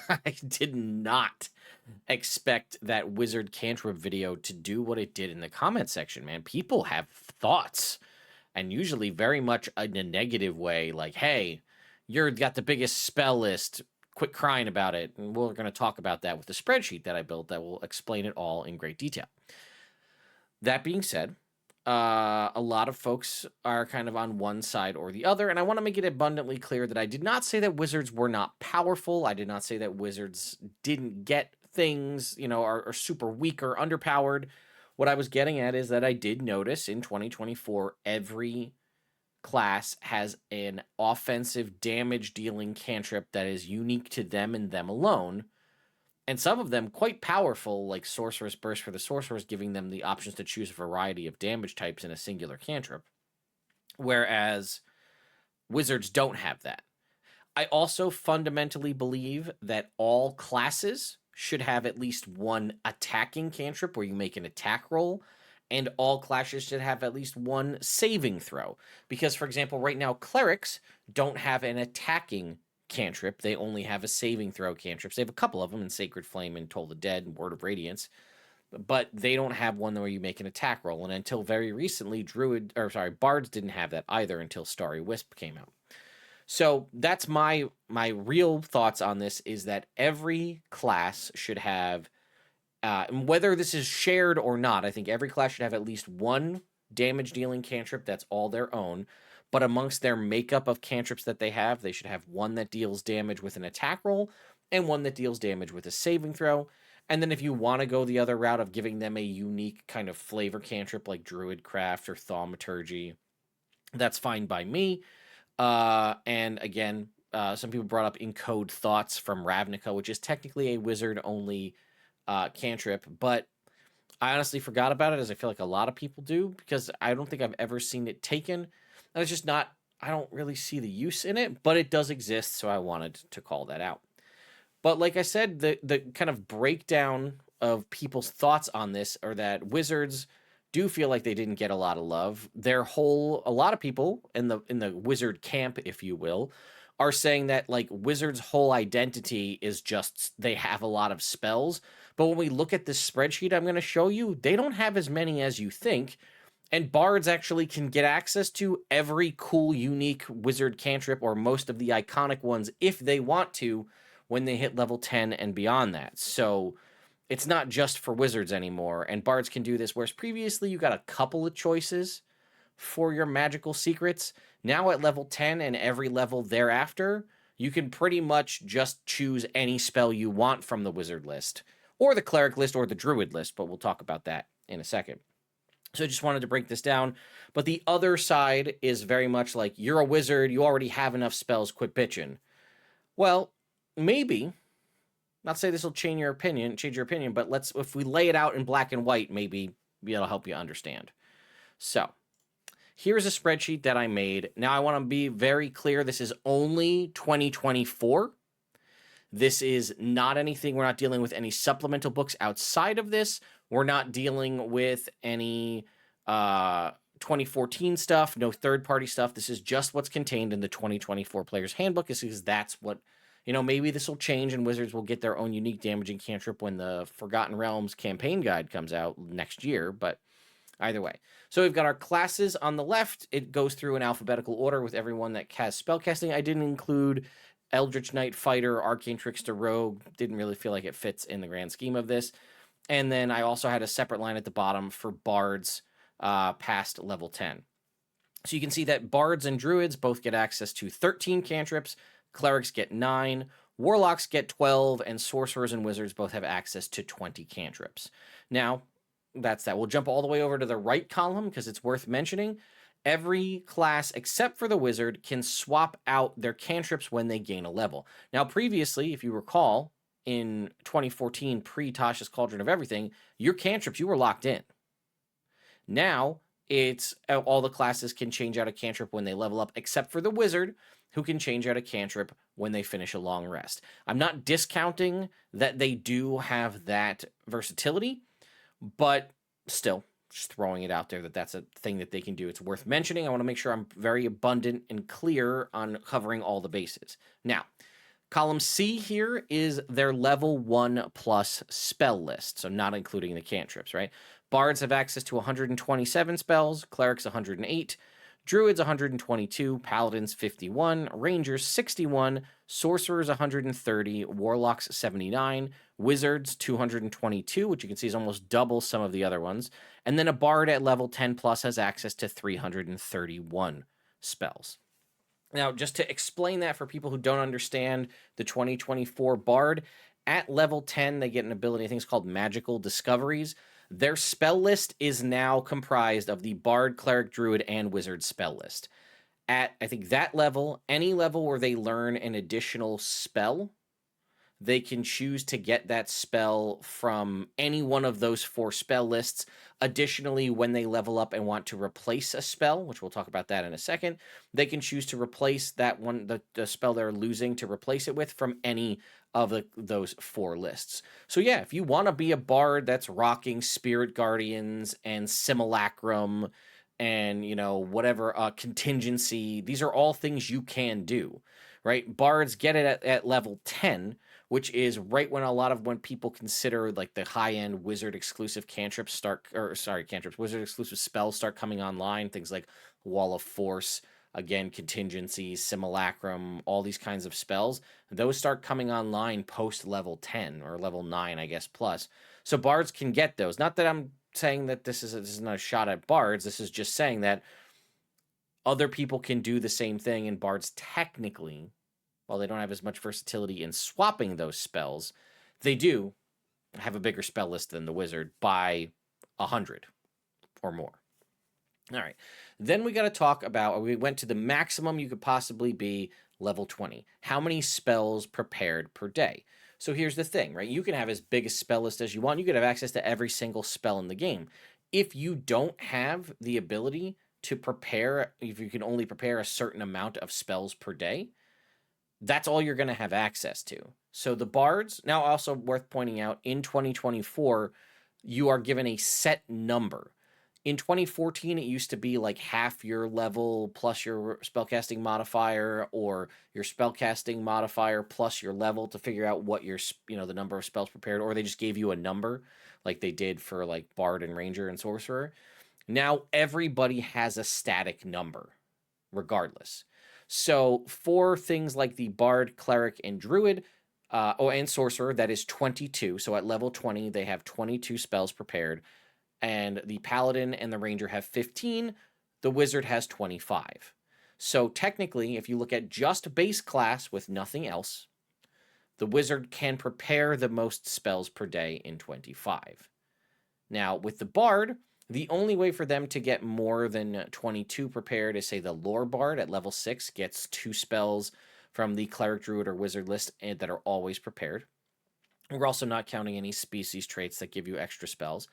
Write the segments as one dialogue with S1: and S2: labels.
S1: I did not expect that wizard cantrip video to do what it did in the comment section, man. People have thoughts, and usually very much in a negative way, like, hey, you're got the biggest spell list. Quit crying about it. And we're going to talk about that with the spreadsheet that I built that will explain it all in great detail. That being said, a lot of folks are kind of on one side or the other, and I want to make it abundantly clear that I did not say that wizards were not powerful. I did not say that wizards didn't get things, are super weak or underpowered. What I was getting at is that I did notice in 2024, every class has an offensive damage dealing cantrip that is unique to them and them alone, and some of them quite powerful, like Sorcerous Burst for the Sorcerers, giving them the options to choose a variety of damage types in a singular cantrip, whereas wizards don't have that. I also fundamentally believe that all classes should have at least one attacking cantrip where you make an attack roll, and all classes should have at least one saving throw. Because, for example, right now, clerics don't have an attacking cantrip. They only have a saving throw cantrips. They have a couple of them in Sacred Flame and Toll the Dead and Word of Radiance, but they don't have one where you make an attack roll. And until very recently, bards didn't have that either until Starry Wisp came out. So that's my real thoughts on this, is that every class should have, whether this is shared or not, I think every class should have at least one damage dealing cantrip that's all their own. But amongst their makeup of cantrips that they should have one that deals damage with an attack roll and one that deals damage with a saving throw. And then if you want to go the other route of giving them a unique kind of flavor cantrip like Druidcraft or Thaumaturgy, that's fine by me. And again, some people brought up Encode Thoughts from Ravnica, which is technically a wizard-only cantrip, but I honestly forgot about it, as I feel like a lot of people do, because I don't think I've ever seen it taken. And it's just not, I don't really see the use in it, but it does exist, so I wanted to call that out. But like I said, the kind of breakdown of people's thoughts on this are that wizards do feel like they didn't get a lot of love. A lot of people in the wizard camp, if you will, are saying that like wizards' whole identity is just they have a lot of spells. But when we look at this spreadsheet I'm going to show you, they don't have as many as you think. And bards actually can get access to every cool, unique wizard cantrip, or most of the iconic ones, if they want to, when they hit level 10 and beyond that. So it's not just for wizards anymore, and bards can do this, whereas previously you got a couple of choices for your magical secrets. Now at level 10 and every level thereafter, you can pretty much just choose any spell you want from the wizard list, or the cleric list, or the druid list, but we'll talk about that in a second. So I just wanted to break this down. But the other side is very much like, you're a wizard, you already have enough spells, quit bitching. Well, maybe. Not say this will change your opinion, but if we lay it out in black and white, maybe it'll help you understand. So, here's a spreadsheet that I made. Now, I want to be very clear. This is only 2024. This is not anything. We're not dealing with any supplemental books outside of this. We're not dealing with any 2014 stuff, no third-party stuff. This is just what's contained in the 2024 Player's Handbook, because that's what, maybe this will change and Wizards will get their own unique damaging cantrip when the Forgotten Realms campaign guide comes out next year, but either way. So we've got our classes on the left. It goes through in alphabetical order with everyone that has spellcasting. I didn't include Eldritch Knight, Fighter, Arcane Trickster, Rogue. Didn't really feel like it fits in the grand scheme of this. And then I also had a separate line at the bottom for bards past level 10. So you can see that bards and druids both get access to 13 cantrips, clerics get 9, warlocks get 12, and sorcerers and wizards both have access to 20 cantrips. Now, that's that. We'll jump all the way over to the right column because it's worth mentioning. Every class except for the wizard can swap out their cantrips when they gain a level. Now, previously, if you recall, in 2014, pre-Tasha's Cauldron of Everything, your cantrips, you were locked in. Now, it's all the classes can change out a cantrip when they level up, except for the wizard, who can change out a cantrip when they finish a long rest. I'm not discounting that they do have that versatility, but still, just throwing it out there that that's a thing that they can do. It's worth mentioning. I want to make sure I'm very abundant and clear on covering all the bases. Now, Column C here is their level 1 plus spell list, so not including the cantrips, right? Bards have access to 127 spells, clerics 108, druids 122, paladins 51, rangers 61, sorcerers 130, warlocks 79, wizards 222, which you can see is almost double some of the other ones, and then a bard at level 10 plus has access to 331 spells. Now, just to explain that for people who don't understand the 2024 Bard, at level 10, they get an ability, I think it's called Magical Discoveries. Their spell list is now comprised of the Bard, Cleric, Druid, and Wizard spell list. At, I think, that level, any level where they learn an additional spell, they can choose to get that spell from any one of those 4 spell lists. Additionally, when they level up and want to replace a spell, which we'll talk about that in a second, they can choose to replace that one, the spell they're losing, to replace it with from any of those 4 lists. So yeah, if you want to be a bard that's rocking Spirit Guardians and Simulacrum and, whatever, contingency, these are all things you can do, right? Bards get it at level 10, which is right when people consider like the high-end wizard exclusive wizard exclusive spells start coming online, things like Wall of Force, again, contingencies, Simulacrum, all these kinds of spells, those start coming online post level 10 or level 9, I guess, plus. So bards can get those. Not that I'm saying that this is not a shot at bards, this is just saying that other people can do the same thing, and bards technically, while they don't have as much versatility in swapping those spells, they do have a bigger spell list than the wizard by 100 or more. All right. Then we got to talk about, we went to the maximum you could possibly be, level 20. How many spells prepared per day? So here's the thing, right? You can have as big a spell list as you want. You could have access to every single spell in the game. If you don't have the ability to prepare, if you can only prepare a certain amount of spells per day, that's all you're going to have access to. So the bards, now also worth pointing out, in 2024, you are given a set number. In 2014, it used to be like half your level plus your spellcasting modifier, or your spellcasting modifier plus your level to figure out what your, the number of spells prepared, or they just gave you a number like they did for like Bard and Ranger and Sorcerer. Now everybody has a static number regardless. So for things like the Bard, Cleric, and Druid, and Sorcerer, that is 22. So at level 20, they have 22 spells prepared. And the Paladin and the Ranger have 15. The Wizard has 25. So technically, if you look at just base class with nothing else, the Wizard can prepare the most spells per day in 25. Now, with the Bard, the only way for them to get more than 22 prepared is, say, the Lore Bard at level 6 gets 2 spells from the Cleric, Druid, or Wizard list that are always prepared. We're also not counting any species traits that give you extra spells.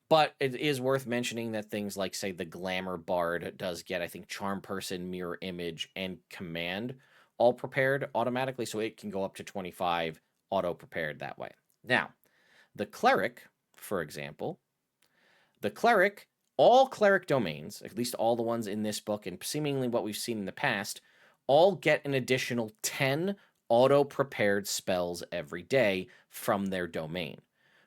S1: But it is worth mentioning that things like, say, the Glamour Bard does get, I think, Charm Person, Mirror Image, and Command all prepared automatically, so it can go up to 25 auto-prepared that way. Now, the Cleric, for example, all Cleric domains, at least all the ones in this book, and seemingly what we've seen in the past, all get an additional 10 auto-prepared spells every day from their domain.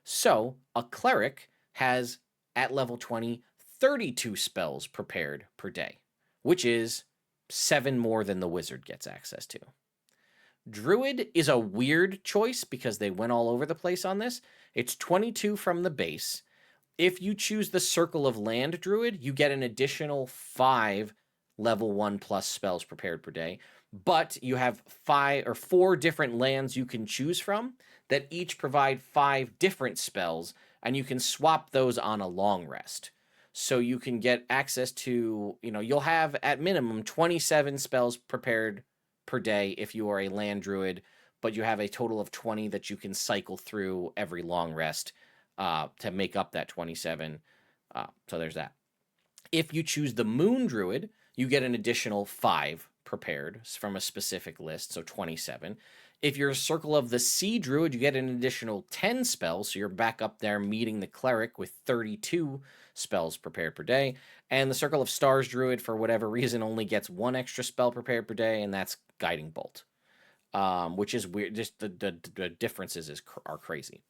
S1: So, a Cleric has, at level 20, 32 spells prepared per day, which is 7 more than the Wizard gets access to. Druid is a weird choice because they went all over the place on this. It's 22 from the base. If you choose the Circle of Land Druid, you get an additional 5 level 1 plus spells prepared per day, but you have 4 different lands you can choose from that each provide 5 different spells, and you can swap those on a long rest. So you can get access to, you'll have at minimum 27 spells prepared per day if you are a land druid, but you have a total of 20 that you can cycle through every long rest to make up that 27. So there's that. If you choose the moon druid, you get an additional 5 prepared from a specific list, so 27. If you're a Circle of the Sea Druid, you get an additional 10 spells, so you're back up there meeting the Cleric with 32 spells prepared per day. And the Circle of Stars Druid, for whatever reason, only gets 1 extra spell prepared per day, and that's Guiding Bolt. which is weird. Just the differences are crazy.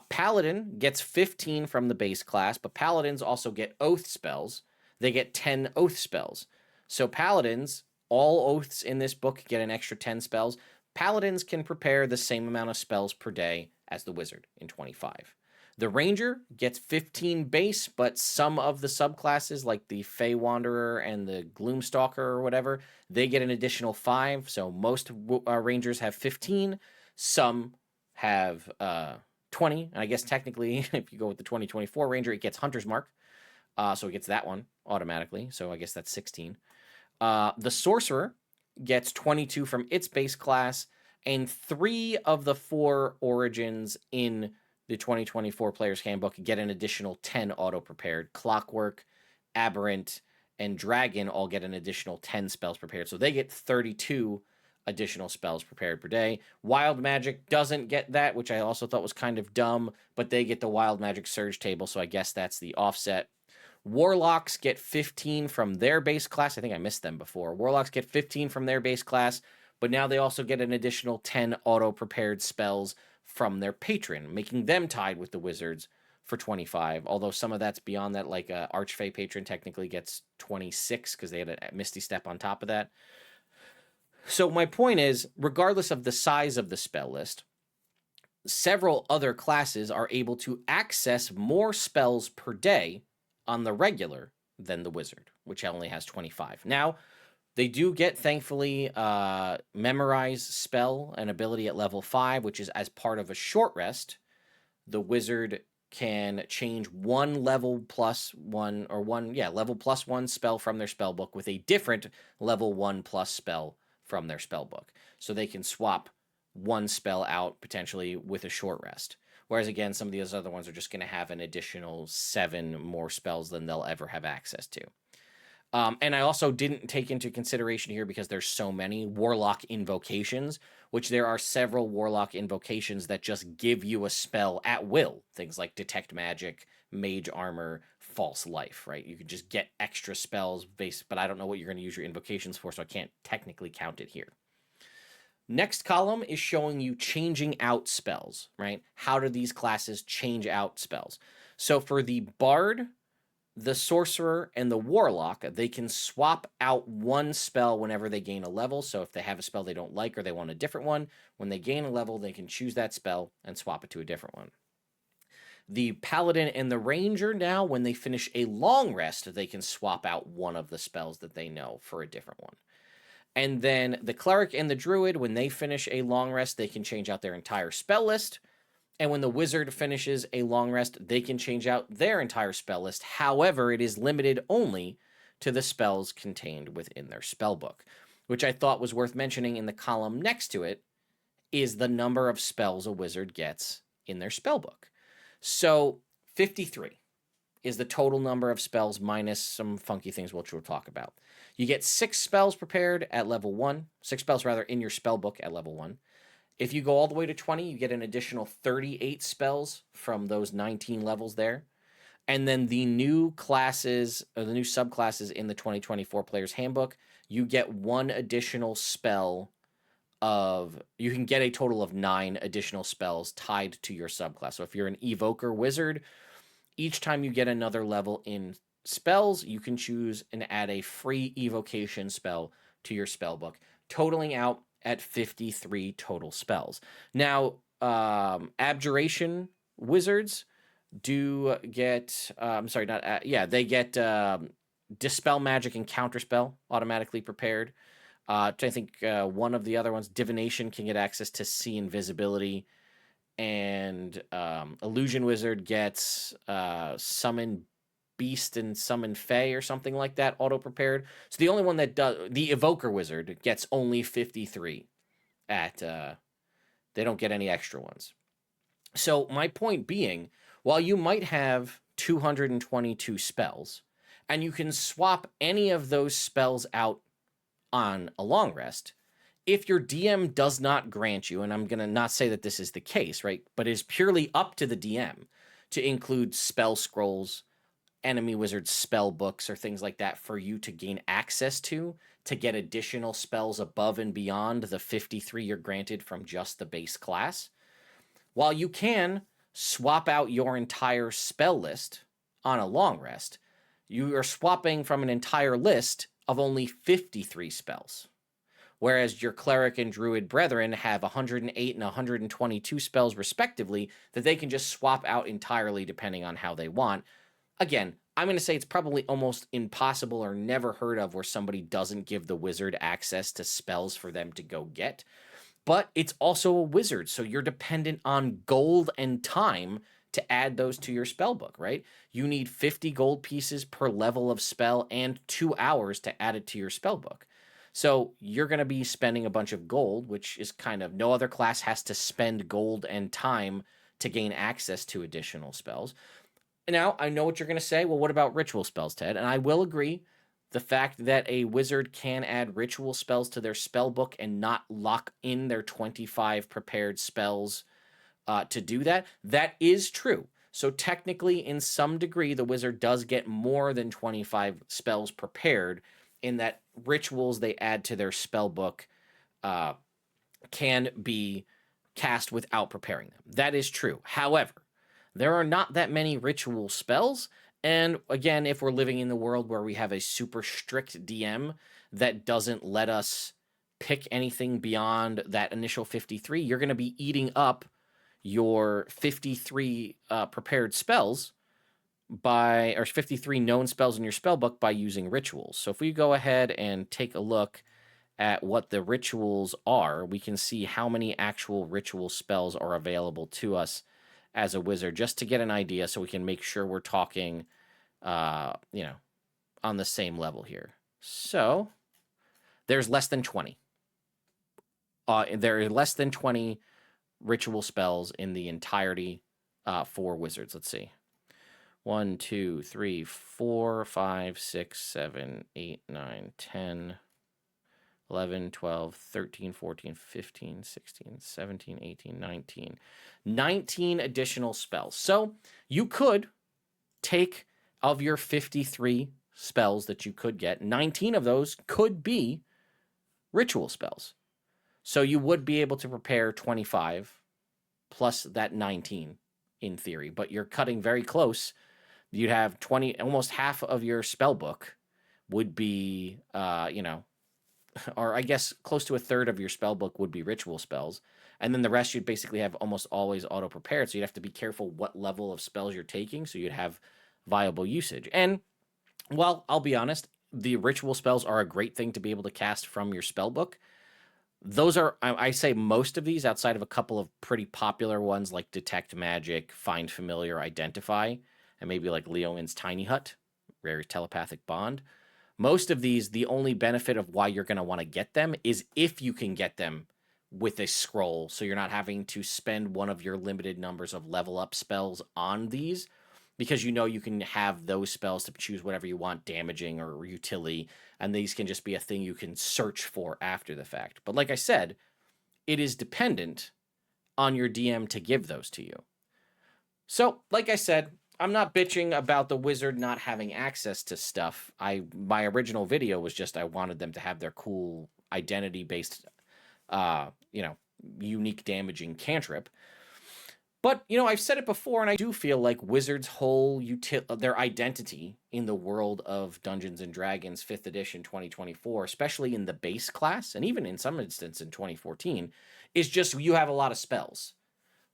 S1: Paladin gets 15 from the base class, but Paladins also get oath spells. They get 10 oath spells. So Paladins, all oaths in this book get an extra 10 spells. Paladins can prepare the same amount of spells per day as the wizard in 25. The ranger gets 15 base, but some of the subclasses, like the Fey Wanderer and the Gloomstalker or whatever, they get an additional 5. So most rangers have 15. Some have 20. And I guess technically, if you go with the 2024 ranger, it gets Hunter's Mark. So it gets that one automatically. So I guess that's 16. The sorcerer gets 22 from its base class, and 3 of the 4 origins in the 2024 Player's Handbook get an additional 10 auto-prepared. Clockwork, Aberrant, and Dragon all get an additional 10 spells prepared. So they get 32 additional spells prepared per day. Wild Magic doesn't get that, which I also thought was kind of dumb, but they get the Wild Magic Surge table, so I guess that's the offset. Warlocks get 15 from their base class. I think I missed them before. Warlocks get 15 from their base class, but now they also get an additional 10 auto-prepared spells from their patron, making them tied with the wizards for 25. Although some of that's beyond that, like Archfey patron technically gets 26 because they had a Misty Step on top of that. So my point is, regardless of the size of the spell list, several other classes are able to access more spells per day on the regular than the wizard, which only has 25. Now, they do get, thankfully, Memorize spell and ability at level 5, which is as part of a short rest. The wizard can change one level plus one, or level plus one spell from their spell book with a different level 1 plus spell from their spell book. So they can swap one spell out potentially with a short rest. Whereas, again, some of these other ones are just going to have an additional 7 more spells than they'll ever have access to. And I also didn't take into consideration here, because there's so many Warlock invocations, which there are several Warlock invocations that just give you a spell at will. Things like Detect Magic, Mage Armor, False Life, right? You can just get extra spells based, but I don't know what you're going to use your invocations for, so I can't technically count it here. Next column is showing you changing out spells, right? How do these classes change out spells? So for the Bard, the Sorcerer, and the Warlock, they can swap out one spell whenever they gain a level. So if they have a spell they don't like or they want a different one, when they gain a level, they can choose that spell and swap it to a different one. The Paladin and the Ranger, now, when they finish a long rest, they can swap out one of the spells that they know for a different one. And then the Cleric and the Druid, when they finish a long rest, they can change out their entire spell list. And when the Wizard finishes a long rest, they can change out their entire spell list. However, it is limited only to the spells contained within their spell book, which I thought was worth mentioning. In the column next to it is the number of spells a wizard gets in their spell book. So 53 is the total number of spells minus some funky things which we'll talk about. You get 6 spells prepared at level 1, 6 spells rather in your spell book at level 1. If you go all the way to 20, you get an additional 38 spells from those 19 levels there. And then the new classes, or the new subclasses in the 2024 Player's Handbook, you get 1 additional spell you can get a total of 9 additional spells tied to your subclass. So if you're an Evoker Wizard, each time you get another level in spells, you can choose and add a free evocation spell to your spell book, totaling out at 53 total spells. Now, Abjuration Wizards do get, they get Dispel Magic and Counterspell automatically prepared. I think one of the other ones, Divination, can get access to See Invisibility. And Illusion Wizard gets Summon Beast and Summon Fey or something like that auto-prepared. So the only one that does, the Evoker Wizard, gets only 53 at, they don't get any extra ones. So my point being, while you might have 222 spells, and you can swap any of those spells out on a long rest, if your DM does not grant you, and I'm going to not say that this is the case, right, but it is purely up to the DM to include spell scrolls enemy wizard spell books or things like that for you to gain access to get additional spells above and beyond the 53 you're granted from just the base class. While you can swap out your entire spell list on a long rest, you are swapping from an entire list of only 53 spells. Whereas your cleric and druid brethren have 108 and 122 spells respectively that they can just swap out entirely depending on how they want. Again, I'm going to say it's probably almost impossible or never heard of where somebody doesn't give the wizard access to spells for them to go get. But it's also a wizard, so you're dependent on gold and time to add those to your spell book, right? You need 50 gold pieces per level of spell and 2 hours to add it to your spell book. So you're going to be spending a bunch of gold, which is kind of no other class has to spend gold and time to gain access to additional spells. Now, I know what you're going to say. Well, what about ritual spells, Ted? And I will agree. The fact that a wizard can add ritual spells to their spell book and not lock in their 25 prepared spells to do that, that is true. So technically, in some degree, the wizard does get more than 25 spells prepared in that rituals they add to their spell book can be cast without preparing them. That is true. However, there are not that many ritual spells. And again, if we're living in the world where we have a super strict DM that doesn't let us pick anything beyond that initial 53, you're going to be eating up your 53 prepared spells or 53 known spells in your spell book by using rituals. So if we go ahead and take a look at what the rituals are, we can see how many actual ritual spells are available to us as a wizard, just to get an idea so we can make sure we're talking, on the same level here. So there's less than 20. There are less than 20 ritual spells in the entirety for wizards. Let's see. 1, 2, 3, 4, 5, 6, 7, 8, 9, 10, 11, 12, 13, 14, 15, 16, 17, 18, 19. 19 additional spells. So you could take of your 53 spells that you could get, 19 of those could be ritual spells. So you would be able to prepare 25 plus that 19 in theory, but you're cutting very close. You'd have 20, almost half of your spell book would be, or I guess close to a third of your spell book would be ritual spells. And then the rest you'd basically have almost always auto prepared. So you'd have to be careful what level of spells you're taking so you'd have viable usage. And, well, I'll be honest, the ritual spells are a great thing to be able to cast from your spell book. Those are, I say most of these, outside of a couple of pretty popular ones like Detect Magic, Find Familiar, Identify, and maybe like Leonin's Tiny Hut, Rare Telepathic Bond. Most of these, the only benefit of why you're going to want to get them is if you can get them with a scroll, so you're not having to spend one of your limited numbers of level up spells on these, because you can have those spells to choose whatever you want, damaging or utility, and these can just be a thing you can search for after the fact. But like I said, it is dependent on your DM to give those to you. So, like I said, I'm not bitching about the wizard not having access to stuff. My original video was just I wanted them to have their cool identity-based, unique damaging cantrip. But, I've said it before, and I do feel like Wizards' whole their identity in the world of Dungeons & Dragons 5th edition 2024, especially in the base class, and even in some instance in 2014, is just you have a lot of spells.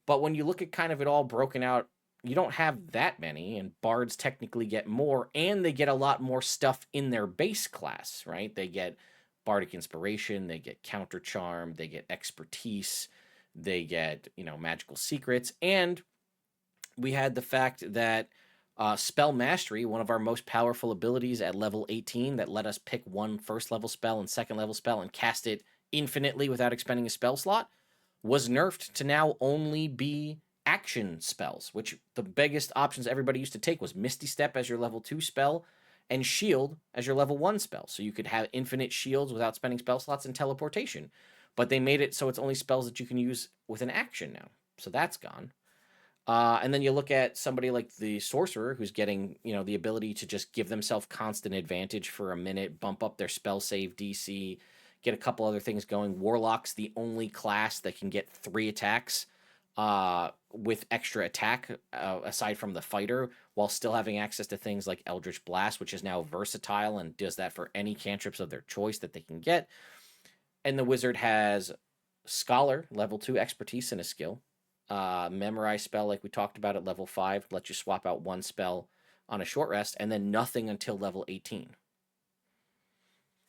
S1: But when you look at kind of it all broken out, you don't have that many, and bards technically get more, and they get a lot more stuff in their base class, right? They get bardic inspiration, they get counter charm, they get expertise, they get, magical secrets, and we had the fact that spell mastery, one of our most powerful abilities at level 18 that let us pick one first level spell and second level spell and cast it infinitely without expending a spell slot, was nerfed to now only be action spells, which the biggest options everybody used to take was Misty Step as your level 2 spell and Shield as your level 1 spell. So you could have infinite shields without spending spell slots and teleportation. But they made it so it's only spells that you can use with an action now. So that's gone. And then you look at somebody like the sorcerer who's getting, the ability to just give themselves constant advantage for a minute, bump up their spell save DC, get a couple other things going. Warlock's the only class that can get 3 attacks with extra attack aside from the fighter, while still having access to things like Eldritch Blast, which is now versatile and does that for any cantrips of their choice that they can get. And the wizard has Scholar, level 2 expertise in a skill. Memorize spell, like we talked about at level 5, lets you swap out 1 spell on a short rest, and then nothing until level 18.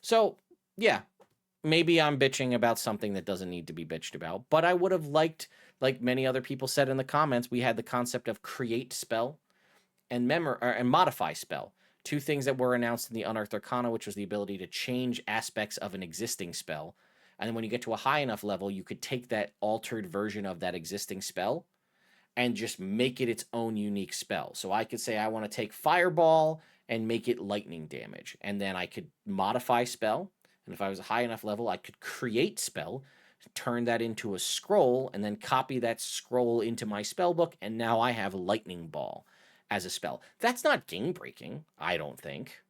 S1: So, yeah, maybe I'm bitching about something that doesn't need to be bitched about, but I would have liked, like many other people said in the comments, we had the concept of create spell and modify spell. 2 things that were announced in the Unearthed Arcana, which was the ability to change aspects of an existing spell. And then when you get to a high enough level, you could take that altered version of that existing spell and just make it its own unique spell. So I could say I want to take Fireball and make it lightning damage. And then I could modify spell. And if I was a high enough level, I could create spell, turn that into a scroll, and then copy that scroll into my spell book. And now I have Lightning Ball as a spell. That's not game breaking, I don't think.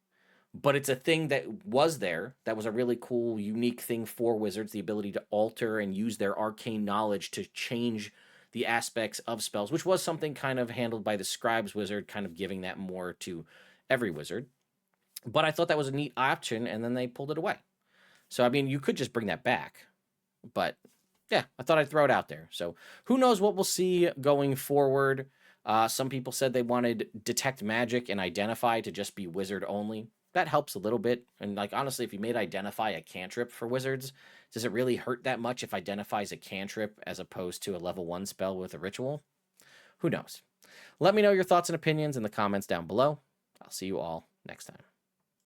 S1: But it's a thing that was there. That was a really cool, unique thing for wizards, the ability to alter and use their arcane knowledge to change the aspects of spells, which was something kind of handled by the scribes wizard, kind of giving that more to every wizard. But I thought that was a neat option, and then they pulled it away. So, I mean, you could just bring that back. But yeah, I thought I'd throw it out there. So who knows what we'll see going forward. Some people said they wanted detect magic and identify to just be wizard only. That helps a little bit. And like honestly, if you made identify a cantrip for wizards, does it really hurt that much if identify is a cantrip as opposed to a level 1 spell with a ritual? Who knows? Let me know your thoughts and opinions in the comments down below. I'll see you all next time.